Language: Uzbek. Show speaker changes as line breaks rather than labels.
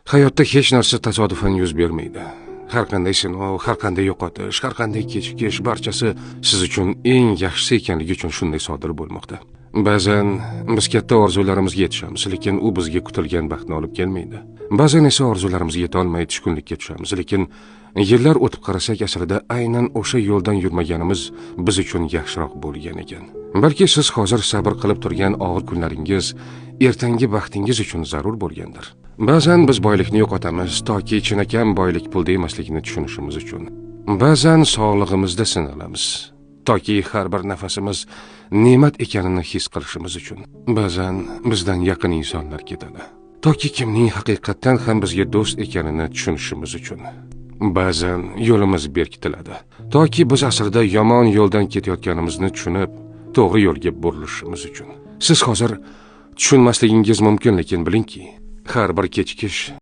Hayotda hech narsa tasodifan yuz bermaydi. Har qanday sinov, har qanday yo'qotish, har qanday kechikish barchasi siz uchun eng yaxshisi ekanligi uchun shunday sodir bo'lmoqda. Ba'zan biz katta orzularimizga yetishamiz, lekin u bizga kutilgan baxtni olib kelmaydi. Ba'zan esa orzularimizga yeta olmay tushkunlikka tushamiz, lekin yillar o'tib qarasak, aslida aynan o'sha yo'ldan yurmaganimiz biz uchun yaxshiroq bo'lgan ekan. Balki siz hozir sabr qilib turgan og'ir kunlaringiz ertangi baxtingiz uchun zarur bo'lgandir. Ba'zan biz boylikni yo'qotamiz, toki chinakam boylik pulda emasligini tushunishimiz uchun. Ba'zan sog'lig'imizda sinalamiz, toki har bir nafasimiz ne'mat ekanini his qilishimiz uchun. Ba'zan bizdan yaqin insonlar ketadi, toki kimning haqiqatan ham bizga do'st ekanini tushunishimiz uchun. Ba'zan yo'limiz berkitiladi, toki biz aslida yomon yo'ldan ketayotganimizni tushunib, to'g'ri yo'lga burilishimiz uchun. Siz hozir tushunmasligingiz mumkin, lekin bilingki, har bir kechikish